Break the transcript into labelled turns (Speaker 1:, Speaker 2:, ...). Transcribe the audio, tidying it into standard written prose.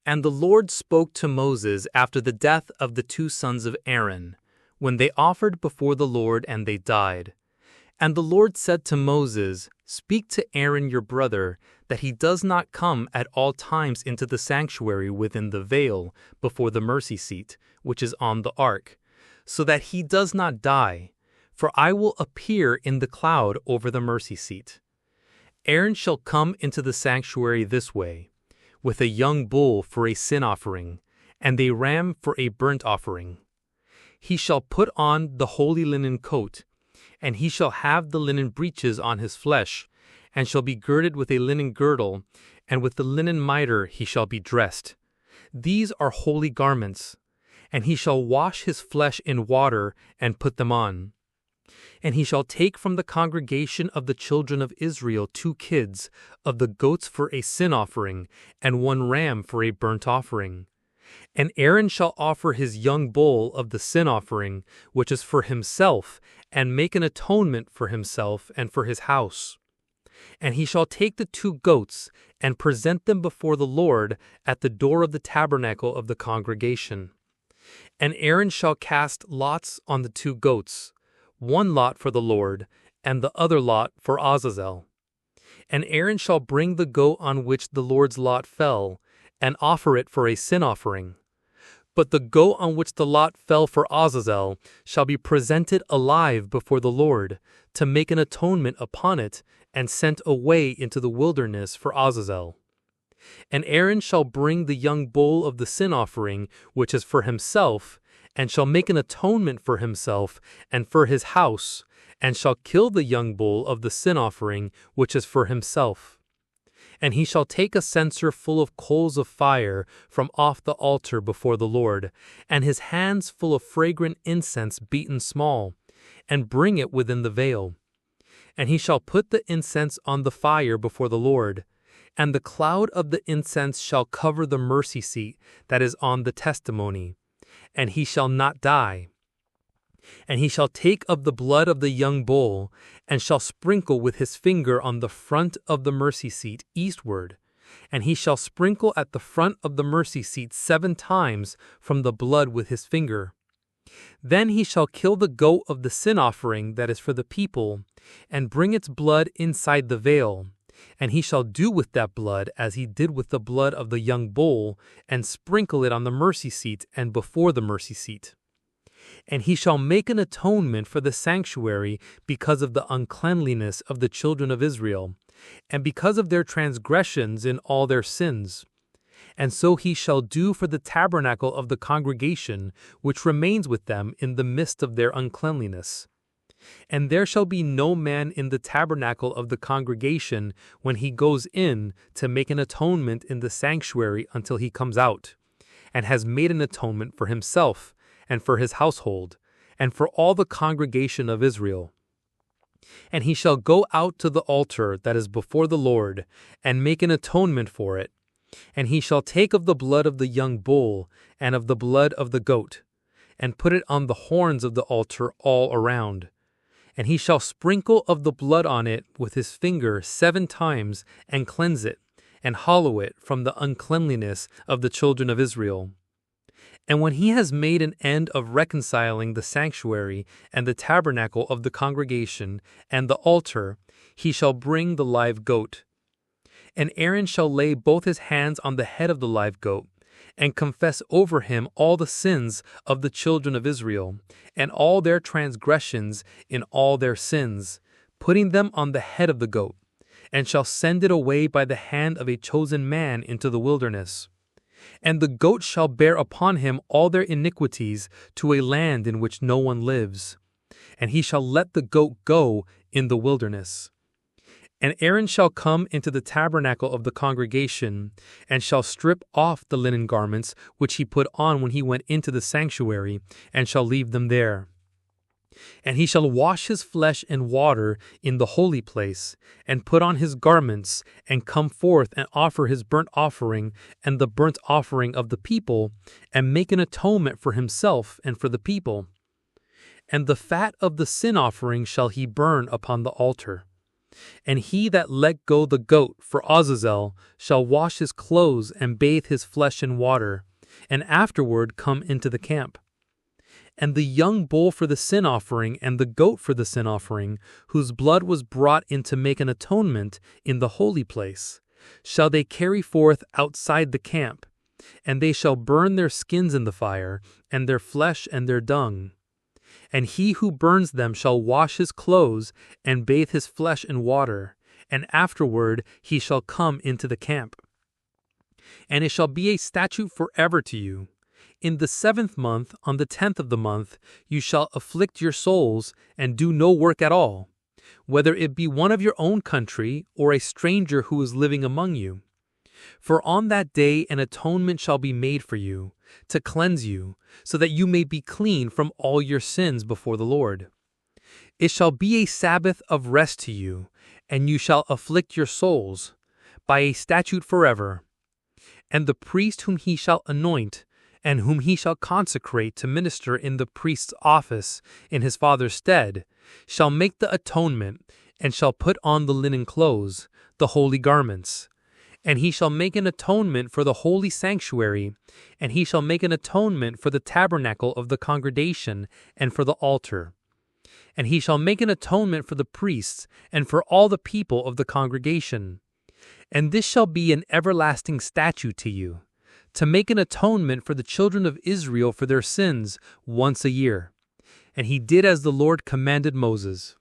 Speaker 1: And the Lord spoke to Moses after the death of the two sons of Aaron, when they offered before the Lord and they died. And the Lord said to Moses, Speak to Aaron your brother, that he does not come at all times into the sanctuary within the veil before the mercy seat, which is on the ark, so that he does not die, for I will appear in the cloud over the mercy seat. Aaron shall come into the sanctuary this way, with a young bull for a sin offering, and a ram for a burnt offering. He shall put on the holy linen coat, and he shall have the linen breeches on his flesh, and shall be girded with a linen girdle, and with the linen mitre he shall be dressed. These are holy garments. And he shall wash his flesh in water, and put them on. And he shall take from the congregation of the children of Israel 2 kids of the goats for a sin offering, and 1 ram for a burnt offering. And Aaron shall offer his young bull of the sin offering, which is for himself, and make an atonement for himself and for his house. And he shall take the 2 goats, and present them before the Lord at the door of the tabernacle of the congregation. And Aaron shall cast lots on the 2 goats, 1 lot for the Lord, and the other lot for Azazel. And Aaron shall bring the goat on which the Lord's lot fell, and offer it for a sin offering. But the goat on which the lot fell for Azazel shall be presented alive before the Lord, to make an atonement upon it, and sent away into the wilderness for Azazel. And Aaron shall bring the young bull of the sin offering, which is for himself, and shall make an atonement for himself and for his house, and shall kill the young bull of the sin offering, which is for himself. And he shall take a censer full of coals of fire from off the altar before the Lord, and his hands full of fragrant incense beaten small, and bring it within the veil. And he shall put the incense on the fire before the Lord, and the cloud of the incense shall cover the mercy seat that is on the testimony, and he shall not die. And he shall take of the blood of the young bull, and shall sprinkle with his finger on the front of the mercy seat eastward, and he shall sprinkle at the front of the mercy seat 7 times from the blood with his finger. Then he shall kill the goat of the sin offering that is for the people, and bring its blood inside the veil. And he shall do with that blood as he did with the blood of the young bull, and sprinkle it on the mercy seat and before the mercy seat. And he shall make an atonement for the sanctuary because of the uncleanliness of the children of Israel, and because of their transgressions in all their sins. And so he shall do for the tabernacle of the congregation, which remains with them in the midst of their uncleanliness. And there shall be no man in the tabernacle of the congregation when he goes in to make an atonement in the sanctuary until he comes out, and has made an atonement for himself, and for his household, and for all the congregation of Israel. And he shall go out to the altar that is before the Lord, and make an atonement for it. And he shall take of the blood of the young bull, and of the blood of the goat, and put it on the horns of the altar all around. And he shall sprinkle of the blood on it with his finger 7 times, and cleanse it, and hallow it from the uncleanliness of the children of Israel. And when he has made an end of reconciling the sanctuary and the tabernacle of the congregation and the altar, he shall bring the live goat. And Aaron shall lay both his hands on the head of the live goat, and confess over him all the sins of the children of Israel, and all their transgressions in all their sins, putting them on the head of the goat, and shall send it away by the hand of a chosen man into the wilderness. And the goat shall bear upon him all their iniquities to a land in which no one lives, and he shall let the goat go in the wilderness. And Aaron shall come into the tabernacle of the congregation, and shall strip off the linen garments which he put on when he went into the sanctuary, and shall leave them there. And he shall wash his flesh in water in the holy place, and put on his garments, and come forth and offer his burnt offering and the burnt offering of the people, and make an atonement for himself and for the people. And the fat of the sin offering shall he burn upon the altar. And he that let go the goat for Azazel shall wash his clothes and bathe his flesh in water, and afterward come into the camp. And the young bull for the sin offering and the goat for the sin offering, whose blood was brought in to make an atonement in the holy place, shall they carry forth outside the camp, and they shall burn their skins in the fire, and their flesh and their dung. And he who burns them shall wash his clothes and bathe his flesh in water, and afterward he shall come into the camp. And it shall be a statute forever to you. In the 7th month, on the 10th of the month, you shall afflict your souls and do no work at all, whether it be one of your own country or a stranger who is living among you. For on that day an atonement shall be made for you, to cleanse you, so that you may be clean from all your sins before the Lord. It shall be a Sabbath of rest to you, and you shall afflict your souls, by a statute forever. And the priest whom he shall anoint, and whom he shall consecrate to minister in the priest's office in his father's stead, shall make the atonement, and shall put on the linen clothes, the holy garments. And he shall make an atonement for the holy sanctuary, and he shall make an atonement for the tabernacle of the congregation and for the altar. And he shall make an atonement for the priests and for all the people of the congregation. And this shall be an everlasting statute to you, to make an atonement for the children of Israel for their sins once a year. And he did as the Lord commanded Moses.